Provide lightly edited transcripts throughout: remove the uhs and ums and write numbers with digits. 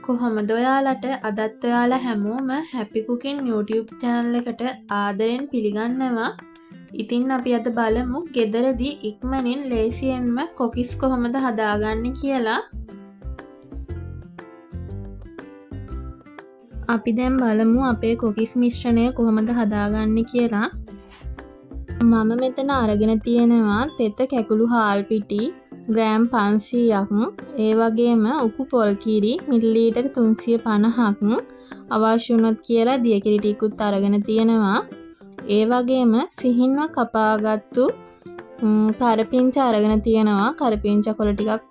කොහොමද ඔයාලට අදත් ඔයාලා හැමෝම හැපි කුකින් YouTube channel එකට ආදරෙන් පිළිගන්නවා. ඉතින් අපි අද බලමු ගෙදරදී ඉක්මනින් ලේසියෙන්ම කොකිස් කොහොමද හදාගන්නේ කියලා. අපි දැන් බලමු අපේ කොකිස් මිශ්‍රණය කොහොමද හදාගන්නේ කියලා. මම මෙතන අරගෙන තියෙනවා තෙත කැකුළු හාල් පිටි ග්‍රෑම් 500ක්, ඒ වගේම උකු පොල් කිරි මිලිලීටර් 350ක්, අවශ්‍ය වුණොත් කියලා දිය කිරි ටිකුත් අරගෙන තියෙනවා. ඒ වගේම සිහින්ව කපාගත්තු කරපිංචා අරගෙන තියෙනවා. කරපිංචා කොළ ටිකක්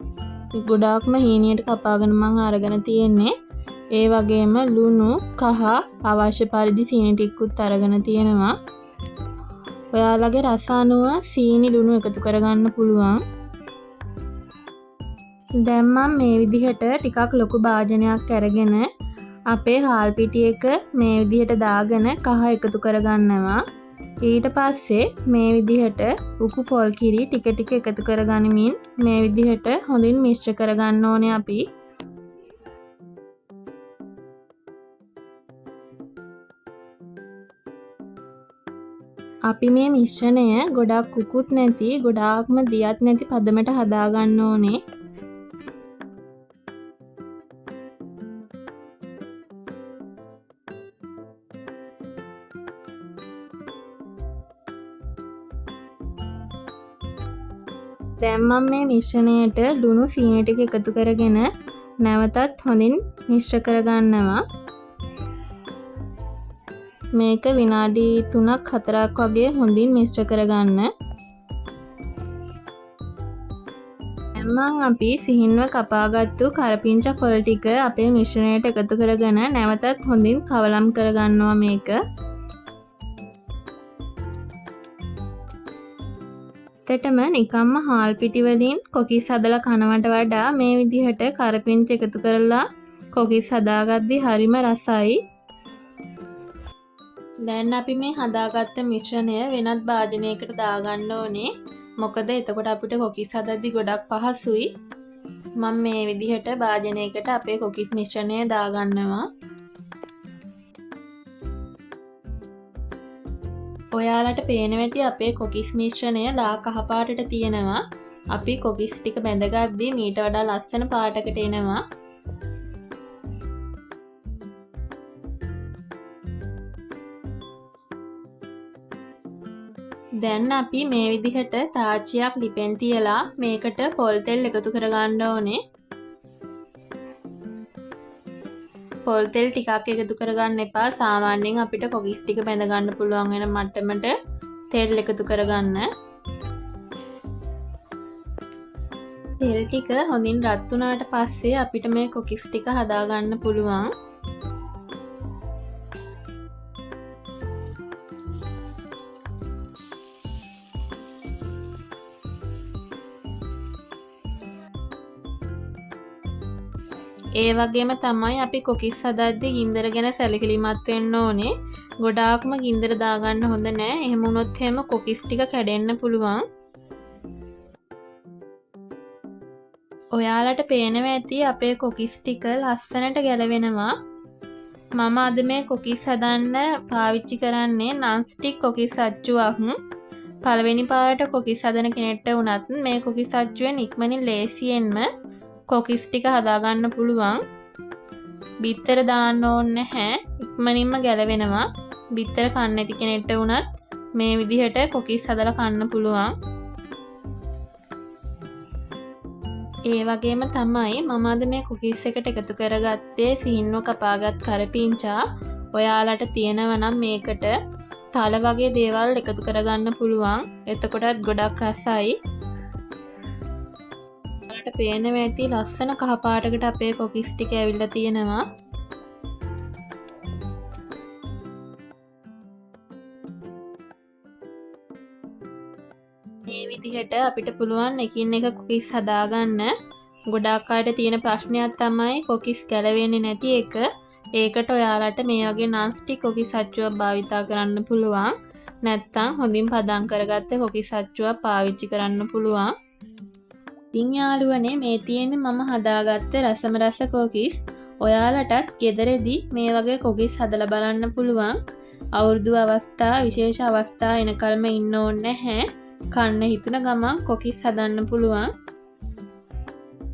ගොඩාක්ම හීනියට කපාගෙන මම අරගෙන තියෙන්නේ. ඒ වගේම ලුණු කහ අවශ්‍ය පරිදි සීනි ටිකකුත් අරගෙන තියෙනවා. ඔයාලගේ රස අනුව සීනි ලුණු එකතු කරගන්න පුළුවන්. දැන් මම මේ විදිහට ටිකක් ලොකු භාජනයක් අරගෙන අපේ හාල් පිටි එක මේ විදිහට දාගෙන කහ එකතු කරගන්නවා. ඊට පස්සේ මේ විදිහට උකු පොල් කිරි ටික ටික එකතු කරගනිමින් මේ විදිහට හොඳින් මිශ්‍ර කරගන්න ඕනේ අපි. අපි මේ මිශ්‍රණය ගොඩක් කුකුත් නැති ගොඩාක්ම දියත් නැති පදමට හදාගන්න ඕනේ. දැන් මම මේ මිශ්‍රණයට ලුණු සීනි ටික එකතු කරගෙන නැවතත් හොඳින් මිශ්‍ර කරගන්නවා. මේක විනාඩි 3ක් 4ක් වගේ හොඳින් මිශ්‍ර කරගන්න. දැන් අපි සිහින්ව කපාගත්තු කරපිංචා කොළ ටික අපේ මිශ්‍රණයට එකතු කරගෙන නැවතත් හොඳින් කවලම් කරගන්නවා මේක. ඇත්තටම නිකම්ම හාල් පිටි වලින් කොකිස් හදලා කනවට වඩා මේ විදිහට කරපිංචා එකතු කරලා කොකිස් හදාගද්දි හරිම රසයි. දැන් අපි මේ හදාගත්ත මිශ්‍රණය වෙනත් භාජනයකට දාගන්න ඕනේ. මොකද එතකොට අපිට කොකිස් හදද්දි ගොඩක් පහසුයි. මම මේ විදිහට භාජනයකට අපේ කොකිස් මිශ්‍රණය දාගන්නවා. ඔයාලට පේනවා ඇති අපේ කොකිස් මිශ්‍රණය ලා කහ පාටට තියෙනවා. අපි කොකිස් ටික බැඳගද්දි මීට වඩා ලස්සන පාටකට එනවා. දැන් අපි මේ විදිහට තාච්චියක් ලිපෙන් තියලා මේකට පොල් තෙල් එකතු කරගන්න ඕනේ. පොල් තෙල් ටිකක් එකතු කරගන්න එපා. සාමාන්‍යයෙන් අපිට කොකිස් ටික බැඳ ගන්න පුළුවන් වෙන මට්ටමට තෙල් එකතු කරගන්න. තෙල් ටික හොඳින් රත් වුණාට පස්සේ අපිට මේ කොකිස් ටික හදා ගන්න පුළුවන්. ඒ වගේම තමයි අපි කොකිස් හදද්දී ගින්දර ගැන සැලකිලිමත් වෙන්න ඕනේ. ගොඩාක්ම ගින්දර දාගන්න හොඳ නෑ. එහෙම වුණොත් එහෙම කොකිස් ටික කැඩෙන්න පුළුවන්. ඔයාලට පේනවා ඇති අපේ කොකිස් ටික ලස්සනට ගැලවෙනවා. මම අද මේ කොකිස් හදන්න පාවිච්චි කරන්නේ non stick කොකිස් අච්චුවක්. පළවෙනි පාරට කොකිස් හදන කෙනෙක්ට වුණත් මේ කොකිස් අච්චුවෙන් ඉක්මනින් ලේසියෙන්ම කොකිස් ටික හදාගන්න පුළුවන්. බිත්තර දාන්න ඕනේ නැහැ. ඉක්මනින්ම ගැලවෙනවා. බිත්තර කන්න නැති කෙනෙක්ට වුණත් මේ විදිහට කොකිස් හදලා කන්න පුළුවන්. ඒ වගේම තමයි මම අද මේ කොකිස් එකට එකතු කරගත්තේ සිහින්ව කපාගත් කරපිංචා. ඔයාලට තියෙනවා නම් මේකට තල වගේ දේවල් එකතු කරගන්න පුළුවන්. එතකොටත් ගොඩක් රසයි. පේනවා ඇති ලස්සන කහ පාටකට අපේ කොකිස් ටික ඇවිල්ලා තියෙනවා. මේ විදිහට අපිට පුළුවන් එකින් එක කොකිස් හදාගන්න. ගොඩාක් අයට තියෙන ප්‍රශ්නයක් තමයි කොකිස් ගැලවෙන්නේ නැති එක. ඒකට ඔයාලට මේ වගේ non stick කොකිස් අච්චුවක් භාවිතා කරන්න පුළුවන්. නැත්නම් හොඳින් පදම් කරගත්ත කොකිස් අච්චුවක් පාවිච්චි කරන්න පුළුවන්. ඉතින් යාළුවනේ මේ තියෙන්නේ මම හදාගත්ත රසම රස කොකිස්. ඔයාලටත් ගෙදරදී මේ වගේ කොකිස් හදලා බලන්න පුළුවන්. අවුරුදු අවස්ථා විශේෂ අවස්ථා එනකල්ම ඉන්න ඕනේ නැහැ. කන්න හිතුන ගමන් කොකිස් හදන්න පුළුවන්.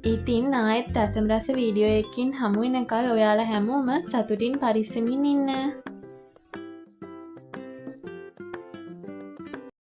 ඉතින් ආයෙත් රසම රස වීඩියෝ එකකින් හමු වෙනකල් ඔයාලා හැමෝම සතුටින් පරිස්සමින් ඉන්න.